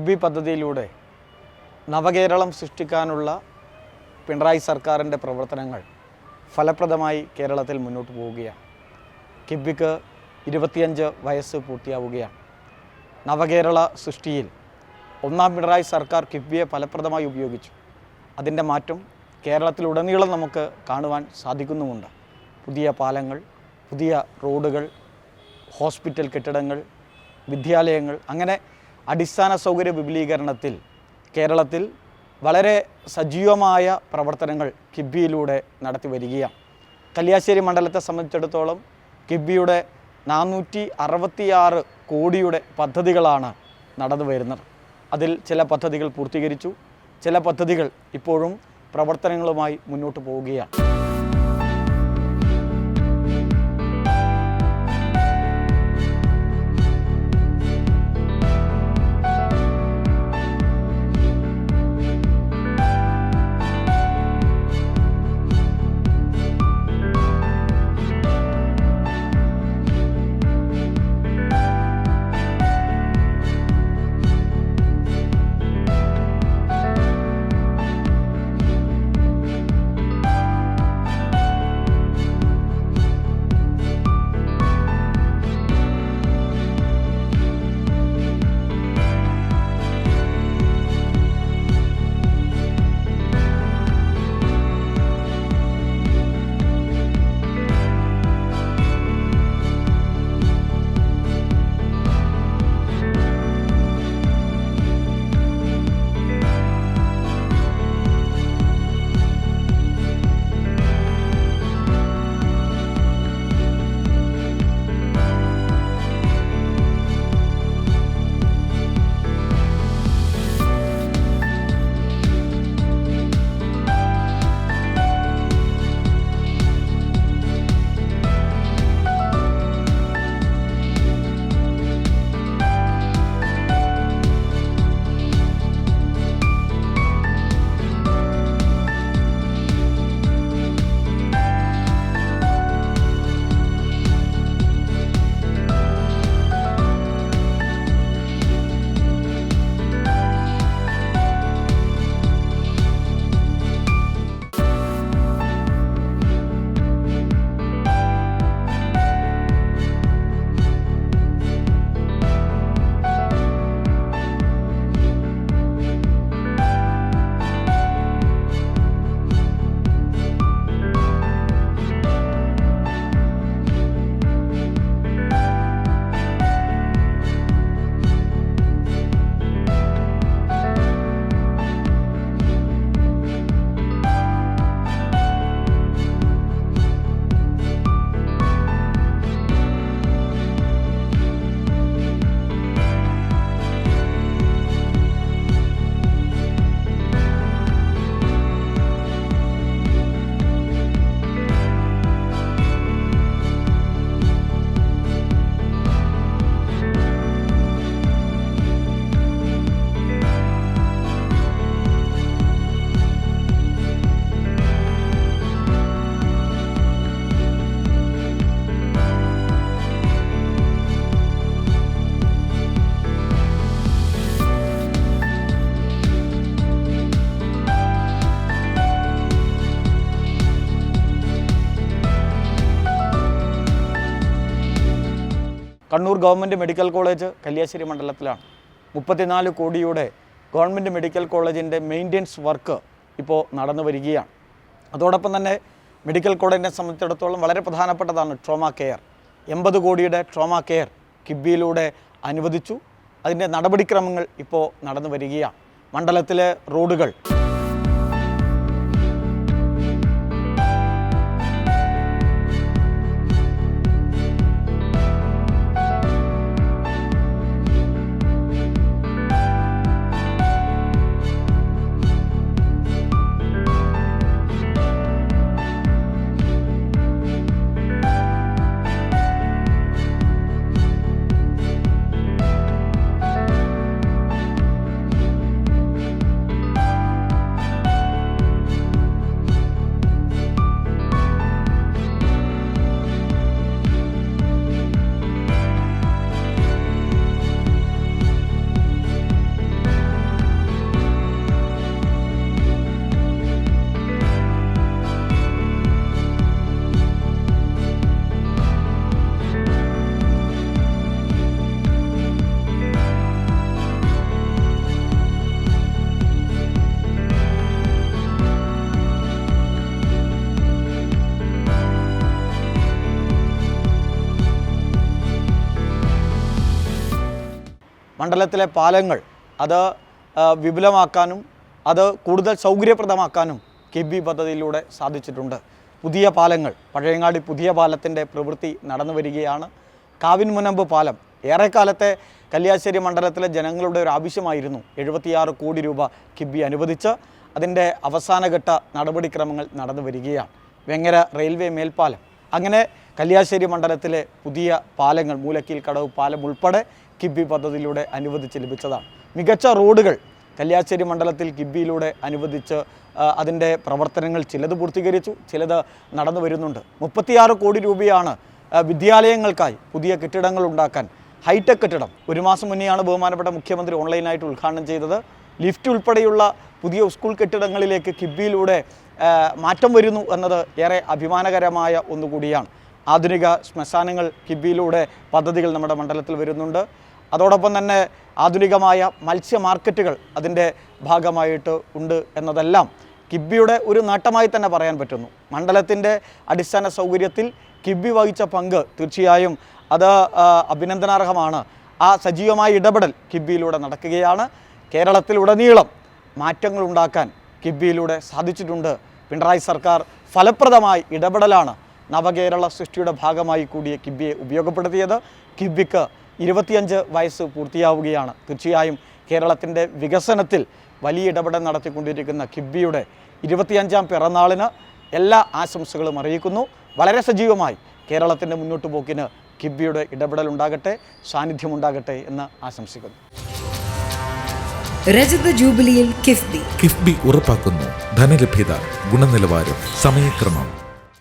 കിഫ്ബി പദ്ധതിയിലൂടെ നവകേരളം സൃഷ്ടിക്കാനുള്ള പിണറായി സർക്കാരിൻ്റെ പ്രവർത്തനങ്ങൾ ഫലപ്രദമായി കേരളത്തിൽ മുന്നോട്ട് പോവുകയാണ്. കിഫ്ബിക്ക് 25 വയസ്സ് പൂർത്തിയാവുകയാണ്. നവകേരള സൃഷ്ടിയിൽ ഒന്നാം പിണറായി സർക്കാർ കിഫ്ബിയെ ഫലപ്രദമായി ഉപയോഗിച്ചു. അതിൻ്റെ മാറ്റം കേരളത്തിലുടനീളം നമുക്ക് കാണുവാൻ സാധിക്കുന്നുമുണ്ട്. പുതിയ പാലങ്ങൾ, പുതിയ റോഡുകൾ, ഹോസ്പിറ്റൽ കെട്ടിടങ്ങൾ, വിദ്യാലയങ്ങൾ, അങ്ങനെ അടിസ്ഥാന സൗകര്യ വിപുലീകരണത്തിൽ കേരളത്തിൽ വളരെ സജീവമായ പ്രവർത്തനങ്ങൾ കിഫ്ബിയിലൂടെ നടത്തി വരികയാണ്. കല്യാശ്ശേരി മണ്ഡലത്തെ സംബന്ധിച്ചിടത്തോളം കിഫ്ബിയുടെ 466 കോടിയുടെ പദ്ധതികളാണ് നടന്നു വരുന്നത്. അതിൽ ചില പദ്ധതികൾ പൂർത്തീകരിച്ചു, ചില പദ്ധതികൾ ഇപ്പോഴും പ്രവർത്തനങ്ങളുമായി മുന്നോട്ട് പോവുകയാണ്. Kannur government medical college Kalliasseri മണ്ഡലത്തിലാണ്. 34 കോടിയുടെ ഗവൺമെൻറ് മെഡിക്കൽ കോളേജിൻ്റെ മെയിൻ്റെനൻസ് വർക്ക് ഇപ്പോൾ നടന്നു വരികയാണ്. അതോടൊപ്പം തന്നെ മെഡിക്കൽ കോളേജിനെ സംബന്ധിച്ചിടത്തോളം വളരെ പ്രധാനപ്പെട്ടതാണ് ട്രോമ കെയർ. 80 കോടിയുടെ ട്രോമ കെയർ കിഫ്ബിയിലൂടെ അനുവദിച്ചു. അതിൻ്റെ നടപടിക്രമങ്ങൾ ഇപ്പോൾ നടന്നു വരികയാണ്. മണ്ഡലത്തിലെ റോഡുകൾ മണ്ഡലത്തിലെ പാലങ്ങൾ അത് വിപുലമാക്കാനും അത് കൂടുതൽ സൗകര്യപ്രദമാക്കാനും കിബി പദ്ധതിയിലൂടെ സാധിച്ചിട്ടുണ്ട്. പുതിയ പാലങ്ങൾ, പഴയങ്ങാടി പുതിയ പാലത്തിൻ്റെ പ്രവൃത്തി നടന്നു വരികയാണ്. കാവിൻമുനമ്പ് പാലം ഏറെക്കാലത്തെ കല്യാശ്ശേരി മണ്ഡലത്തിലെ ജനങ്ങളുടെ ഒരു ആവശ്യമായിരുന്നു. 76 കോടി രൂപ കിബി അനുവദിച്ച് അതിൻ്റെ അവസാനഘട്ട നടപടിക്രമങ്ങൾ നടന്നു വരികയാണ്. വെങ്ങര റെയിൽവേ മേൽപ്പാലം, അങ്ങനെ കല്യാശ്ശേരി മണ്ഡലത്തിലെ പുതിയ പാലങ്ങൾ, മൂലക്കീൽ കടവ് പാലം ഉൾപ്പെടെ കിബി പദ്ധതിയിലൂടെ അനുവദിച്ച് ലഭിച്ചതാണ്. മികച്ച റോഡുകൾ കല്യാശ്ശേരി മണ്ഡലത്തിൽ കിബിയിലൂടെ അനുവദിച്ച് അതിൻ്റെ പ്രവർത്തനങ്ങൾ ചിലത് പൂർത്തീകരിച്ചു, ചിലത് നടന്നു വരുന്നുണ്ട്. 36 കോടി രൂപയാണ് വിദ്യാലയങ്ങൾക്കായി പുതിയ കെട്ടിടങ്ങൾ ഉണ്ടാക്കാൻ. ഹൈടെക് കെട്ടിടം 1 മാസം മുന്നെയാണ് ബഹുമാനപ്പെട്ട മുഖ്യമന്ത്രി ഓൺലൈനായിട്ട് ഉദ്ഘാടനം ചെയ്തത്. ലിഫ്റ്റ് ഉൾപ്പെടെയുള്ള പുതിയ സ്കൂൾ കെട്ടിടങ്ങളിലേക്ക് കിബിയിലൂടെ മാറ്റം വരുന്നു എന്നത് ഏറെ അഭിമാനകരമായ ഒന്നുകൂടിയാണ്. ആധുനിക ശ്മശാനങ്ങൾ കിബിയിലൂടെ പദ്ധതികൾ നമ്മുടെ മണ്ഡലത്തിൽ വരുന്നുണ്ട്. അതോടൊപ്പം തന്നെ ആധുനികമായ മത്സ്യ മാർക്കറ്റുകൾ അതിൻ്റെ ഭാഗമായിട്ട് ഉണ്ട് എന്നതെല്ലാം കിബിയുടെ ഒരു നേട്ടമായി തന്നെ പറയാൻ പറ്റുന്നു. മണ്ഡലത്തിൻ്റെ അടിസ്ഥാന സൗകര്യത്തിൽ കിബി വഹിച്ച പങ്ക് തീർച്ചയായും അത് അഭിനന്ദനാർഹമാണ്. ആ സജീവമായ ഇടപെടൽ കിബിയിലൂടെ നടക്കുകയാണ്. കേരളത്തിലുടനീളം മാറ്റങ്ങൾ ഉണ്ടാക്കാൻ കിബിയിലൂടെ സാധിച്ചിട്ടുണ്ട്. പിണറായി സർക്കാർ ഫലപ്രദമായ ഇടപെടലാണ് നവകേരള സൃഷ്ടിയുടെ ഭാഗമായി കൂടിയ കിബിയെ ഉപയോഗപ്പെടുത്തിയത്. കിബിക്ക് 25 വയസ്സ് പൂർത്തിയാവുകയാണ്. തീർച്ചയായും കേരളത്തിൻ്റെ വികസനത്തിൽ വലിയ ഇടപെടൽ നടത്തിക്കൊണ്ടിരിക്കുന്ന കിബിയുടെ 25ാം പിറന്നാളിന് എല്ലാ ആശംസകളും അറിയിക്കുന്നു. വളരെ സജീവമായി കേരളത്തിൻ്റെ മുന്നോട്ട് പോക്കിന് കിബിയുടെ ഇടപെടൽ ഉണ്ടാകട്ടെ, സാന്നിധ്യമുണ്ടാകട്ടെ എന്ന് ആശംസിക്കുന്നു. രജത ജൂബിലിയിൽ കിഫ്ബി ഉറപ്പാക്കുന്നു ധനലഭ്യത, ഗുണനിലവാരം, സമയക്രമം.